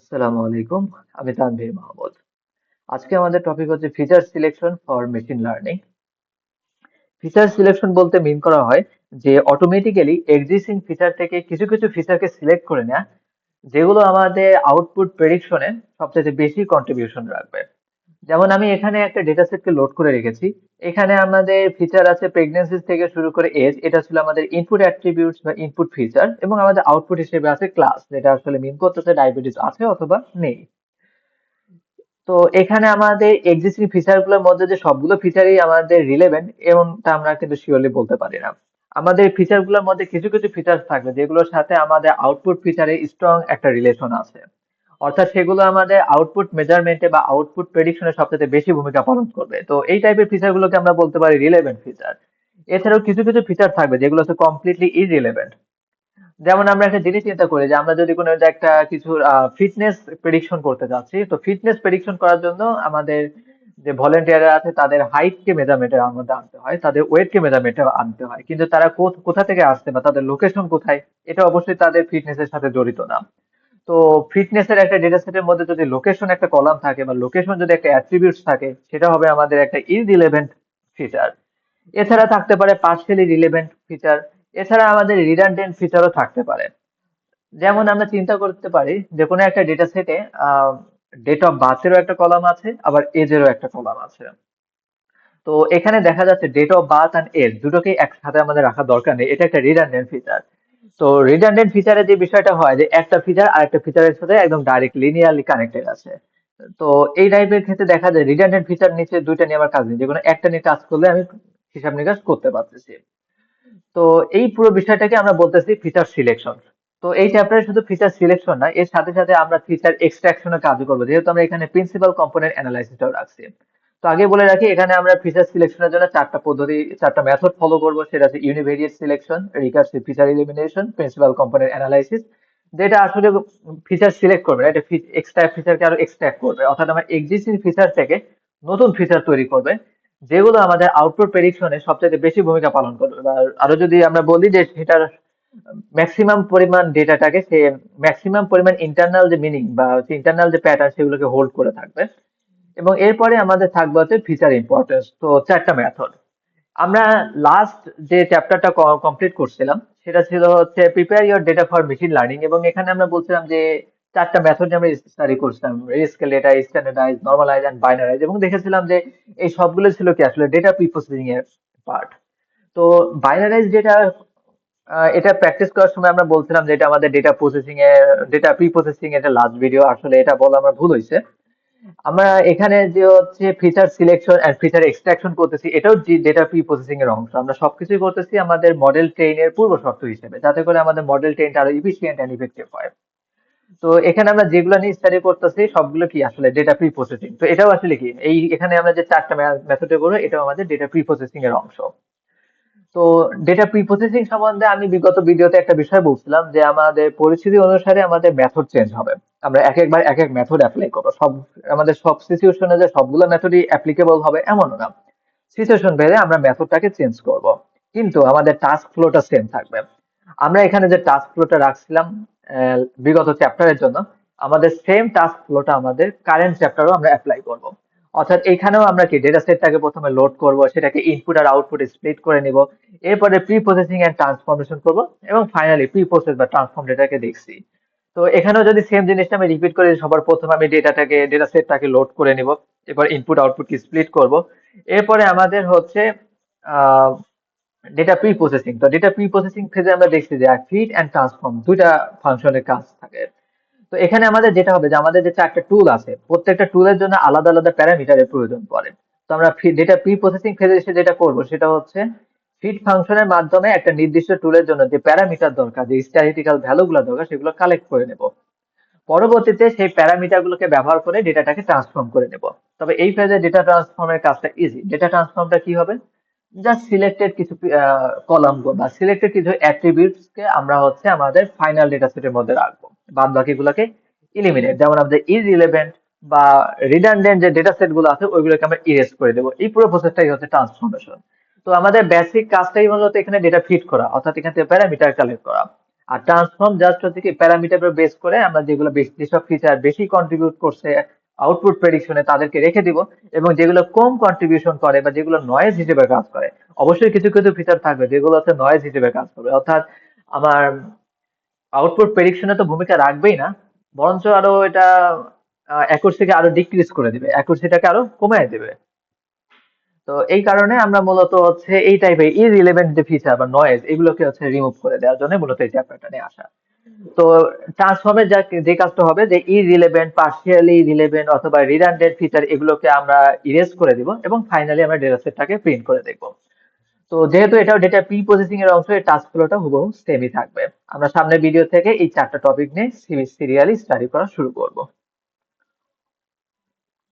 আসসালামু আলাইকুম। আমি তানভীর মাহমুদ। আজকে আমাদের টপিক হচ্ছে feature selection for machine learning. Feature selection বলতে মিন করা হয় যে অটোমেটিক্যালি এক্সিস্টিং ফিচার থেকে কিছু কিছু ফিচারকে সিলেক্ট করে নেওয়া, যেগুলো আমাদের আউটপুট প্রেডিকশনে সবচেয়ে বেশি কন্ট্রিবিউশন রাখবে। যেমন আমি এখানে একটা ডেটা সেটকে লোড করে রেখেছি। এখানে আমাদের ফিচার আছে প্রেগন্যান্সি থেকে শুরু করে এজ, এটা ছিল আমাদের ইনপুট অ্যাট্রিবিউটস বা ইনপুট ফিচার, এবং আমাদের আউটপুট হিসেবে আছে ক্লাস, যেটা আসলে মিন করতেছে ডায়াবেটিস আছে অথবা নেই। তো এখানে আমাদের এক্সিস্টিং ফিচার গুলোর মধ্যে যে সবগুলো ফিচারই আমাদের রিলেভেন্ট এমনটা আমরা কিন্তু শিওরলি বলতে পারি না। আমাদের ফিচার গুলোর মধ্যে কিছু কিছু ফিচার থাকবে যেগুলোর সাথে আমাদের আউটপুট ফিচারে স্ট্রং একটা রিলেশন আছে, অর্থাৎ সেগুলো আমাদের আউটপুট মেজারমেন্টে বা আউটপুট প্রেডিকশনে সবচেয়ে বেশি ভূমিকা পালন করবে। তো এই টাইপের ফিচার গুলোকে আমরা বলতে পারি রিলেভেন্ট ফিচার। এছাড়াও কিছু কিছু ফিচার থাকবে যেগুলো হচ্ছে কমপ্লিটলি ইররিলেভেন্ট। যেমন আমরা একটা জিনিস চিন্তা করি যে আমরা যদি কোনো একটা কিছুর ফিটনেস প্রেডিকশন করতে যাচ্ছি, তো ফিটনেস প্রেডিকশন করার জন্য আমাদের যে ভলেন্টিয়াররা আছে তাদের হাইট কে মেজারমেন্টের মধ্যে আনতে হয়, তাদের ওয়েট কে মেজারমেন্টে আনতে হয়, কিন্তু তারা কোথা থেকে আসছে বা তাদের লোকেশন কোথায়, এটা অবশ্যই তাদের ফিটনেস এর সাথে জড়িত না। তো ফিটনেস এর একটা ডেটা সেটের মধ্যে যদি লোকেশন একটা কলাম থাকে বা লোকেশন যদি একটা অ্যাট্রিবিউটস থাকে, সেটা হবে আমাদের একটা ইররিলেভেন্ট ফিচার। এছাড়া থাকতে পারে পার্শিয়ালি রিলেভেন্ট ফিচার। এছাড়া আমাদের রিডান্ডেন্ট ফিচারও থাকতে পারে। যেমন আমরা চিন্তা করতে পারি যে কোনো একটা ডেটা সেটে ডেট অফ বার্থেরও একটা কলাম আছে, আবার এজেরও একটা কলাম আছে। তো এখানে দেখা যাচ্ছে date of birth and age দুটোকেই একসাথে আমাদের রাখার দরকার নেই, এটা একটা রিডান্ডেন্ট ফিচার। তো রিডান্ডেন্ট ফিচারে যে বিষয়টা হয় যে একটা ফিচার আরেকটা ফিচারের সাথে একদম ডাইরেক্ট লিনিয়ারলি কানেক্টেড আছে। তো এই টাইপের ক্ষেত্রে দেখা যায় রিডান্ডেন্ট ফিচার নিচে দুইটা নিয়ে আমার কাজ নেই, যে কোনো একটা নিয়ে কাজ করলে আমি হিসাব নিকাশ করতে পারতেছি। তো এই পুরো বিষয়টাকে আমরা বলতেছি ফিচার সিলেকশন। তো এই চ্যাপ্টারে শুধু ফিচার সিলেকশন না, এর সাথে সাথে আমরা ফিচার এক্সট্রাকশনের কাজ করবো, যেহেতু আমরা এখানে প্রিন্সিপাল কম্পোনেন্ট অ্যানালাইসিসটাও রাখছি। তো আগে বলে রাখি, এখানে আমরা ফিচার সিলেকশনের জন্য চারটা পদ্ধতি, চারটা মেথড ফলো করবো। সেটা হচ্ছে univariate selection, recursive feature elimination, principal component analysis. যেটা আসলে ফিচার সিলেক্ট করবে না, এটা এক্সট্রা ফিচারকে আরো এক্সট্রাক্ট করবে, অর্থাৎ আমার এক্সিস্টিং ফিচার থেকে নতুন ফিচার তৈরি করবে, যেগুলো আমাদের আউটপুট প্রেডিকশনে সবচেয়ে বেশি ভূমিকা পালন করবে। আর আরো যদি আমরা বলি যে সেটার ম্যাক্সিমাম পরিমাণ ডেটাটাকে সে ম্যাক্সিমাম পরিমাণ ইন্টারনাল যে মিনিং বা ইন্টারনাল যে প্যাটার্ন সেগুলোকে হোল্ড করে থাকবে। এবং এরপরে আমাদের থাকবে হচ্ছে ফিচার ইম্পর্টেন্স। তো চারটা মেথড আমরা লাস্ট যে চ্যাপ্টারটা কমপ্লিট করছিলাম, সেটা ছিল হচ্ছে prepare your data for machine learning, এবং এখানে আমরা বলছিলাম যে চারটা মেথড আমরা স্টাডি করছিলাম: রিস্কেল ডেটা, স্ট্যান্ডার্ডাইজ, নরমালাইজ এন্ড বাইনারাইজ, এবং দেখেছিলাম যে এই সবগুলো ছিল কি আসলে ডেটা প্রি প্রসেসিং এর পার্ট। তো বাইনারাইজ ডেটা, এটা প্র্যাকটিস করার সময় আমরা বলছিলাম যে এটা আমাদের ডেটা প্রসেসিং এর, ডেটা প্রি প্রসেসিং এর লাস্ট ভিডিও, আসলে এটা বলা আমার ভুল হয়েছে। আমরা এখানে যে হচ্ছে feature selection and feature extraction করতেছি, এটাও ডেটা প্রি প্রসেসিং এর অংশ। আমরা সবকিছুই করতেছি আমাদের মডেল ট্রেইনের পূর্ব শর্ত হিসেবে, যাতে করে আমাদের মডেল ট্রেনটা আরো ইফিশিয়েন্ট এন্ড ইফেক্টিভ হয়। তো এখানে আমরা যেগুলো নিয়ে স্টাডি করতেছি সবগুলো কি আসলে ডেটা প্রি প্রসেসিং। তো এটাও আসলে কি, এই এখানে আমরা যে চারটা মেথডে করবো, এটাও আমাদের ডেটা প্রি প্রসেসিং এর অংশ। তো ডেটা প্রি প্রসেসিং সম্বন্ধে আমি বিগত ভিডিওতে একটা বিষয় বলছিলাম যে আমাদের পরিস্থিতি অনুসারে আমাদের মেথড চেঞ্জ হবে। আমরা এক একবার এক এক মেথড অ্যাপ্লাই করবো, সব আমাদের সব সিচুয়েশনে যে সবগুলো মেথডই অ্যাপ্লিকেবল হবে এমনও না। সিচুয়েশন ভেদে আমরা মেথডটাকে চেঞ্জ করব, কিন্তু আমাদের টাস্ক ফ্লোটা সেম থাকবে। আমরা এখানে যে টাস্ক ফ্লোটা রাখছিলাম বিগত চ্যাপ্টারের জন্য, আমাদের সেম টাস্ক ফ্লোটা আমাদের কারেন্ট চ্যাপ্টারও আমরা অ্যাপ্লাই করব। অর্থাৎ এখানেও আমরা কি ডেটা সেটটাকে প্রথমে লোড করব, সেটাকে ইনপুট আর আউটপুট স্প্লিট করে নিব, এরপরে প্রি প্রসেসিং এন্ড ট্রান্সফরমেশন করব, এবং ফাইনালি প্রি প্রসেস বা ট্রান্সফর্ম ডেটাকে দেখছি। তো এখানেও যদি সেম জিনিসটা আমি রিপিট করি, সবার প্রথমে আমি ডেটা সেটটাকে লোড করে নিব, এবার ইনপুট আউটপুট স্প্লিট করব, এরপরে আমাদের হচ্ছে আহ ডেটা প্রি প্রসেসিং। তো ডেটা প্রি প্রসেসিং ফেজে আমরা দেখছি যে ফিড এন্ড ট্রান্সফর্ম দুইটা ফাংশনের কাজ থাকে। তো এখানে আমাদের যেটা হবে যে আমাদের যে চারটা টুল আছে, প্রত্যেকটা টুলের জন্য আলাদা আলাদা প্যারামিটারের প্রয়োজন পড়ে। তো আমরা ডেটা প্রি প্রসেসিং ফেজে এসে যেটা করব সেটা হচ্ছে ফিড ফাংশনের মাধ্যমে একটা নির্দিষ্ট টুলের জন্য যে প্যারামিটার দরকার, যে স্ট্যাটিস্টিক্যাল ভ্যালুগুলো দরকার, সেগুলো কালেক্ট করে নেব। পরবর্তীতে সেই প্যারামিটার গুলোকে ব্যবহার করে ডেটাটাকে ট্রান্সফর্ম করে নেব। তবে এই ফেজে ডেটা ট্রান্সফর্মের কাজটা ইজি। ডেটা ট্রান্সফর্মটা কি হবে, জাস্ট সিলেক্টেড কিছু কলাম বা সিলেক্টেড কিছু অ্যাট্রিবিউটস কে আমরা হচ্ছে আমাদের ফাইনাল ডেটা সেটের মধ্যে রাখবো, বাদ বাকিগুলোকে ইলিমিনেট, যেমন আমাদের ইররিলেভেন্ট বা রিডান্ডেন্ট যে ডেটা সেট গুলো আছে ওইগুলোকে আমরা ইরেজ করে দেবো। এই পুরো প্রসেসটাই হচ্ছে ট্রান্সফরমেশন। তো আমাদের বেসিক কাজটাই মূলত এখানে ডেটা ফিট করা, অর্থাৎ এখান থেকে প্যারামিটার কালেক্ট করা। আর ট্রান্সফর্ম জাস্ট হচ্ছে কি প্যারামিটার বেস করে আমরা যেগুলো যেসব ফিচার বেশি কন্ট্রিবিউট করছে আউটপুট প্রেডিকশনে তাদেরকে রেখে দিব, এবং যেগুলো কম কন্ট্রিবিউশন করে বা যেগুলো নয়েজ হিসেবে কাজ করে, অবশ্যই কিছু কিছু ফিচার থাকবে যেগুলো হচ্ছে নয়েজ হিসেবে কাজ করবে, অর্থাৎ আমার আউটপুট প্রেডিকশনে তো ভূমিকা রাখবেই না, বরঞ্চ আরো এটা অ্যাকুরেসিকে আরো ডিক্রিজ করে দিবে, অ্যাকুরেসিটাকে আরো কমায় দিবে। তো এই কারণে আমরা মূলত হচ্ছে এই টাইপের ইররিলেভেন্ট যে ফিচার বা নয়েজ এগুলোকে হচ্ছে রিমুভ করে দেওয়ার জন্য মূলত এই চ্যাপ্টারটা নিয়ে আসা। তো ট্রান্সফর্মের যে কাজটা হবে যে ইররিলেভেন্ট, পার্শিয়ালি রিলেভেন্ট অথবা রিডান্ডেন্ট ফিচার এগুলোকে আমরা ইরেজ করে দিব এবং ফাইনালি আমরা ডেটা সেটটাকে প্রিন্ট করে দেখব। তো যেহেতু এটাও ডেটা প্রি প্রসেসিং এর অংশ, এই টাস্ক ফ্লোটা হুবহু সেমই থাকবে। আমরা সামনের ভিডিও থেকে এই চারটা টপিক নিয়ে সিরিয়ালি স্টাডি করা শুরু করব।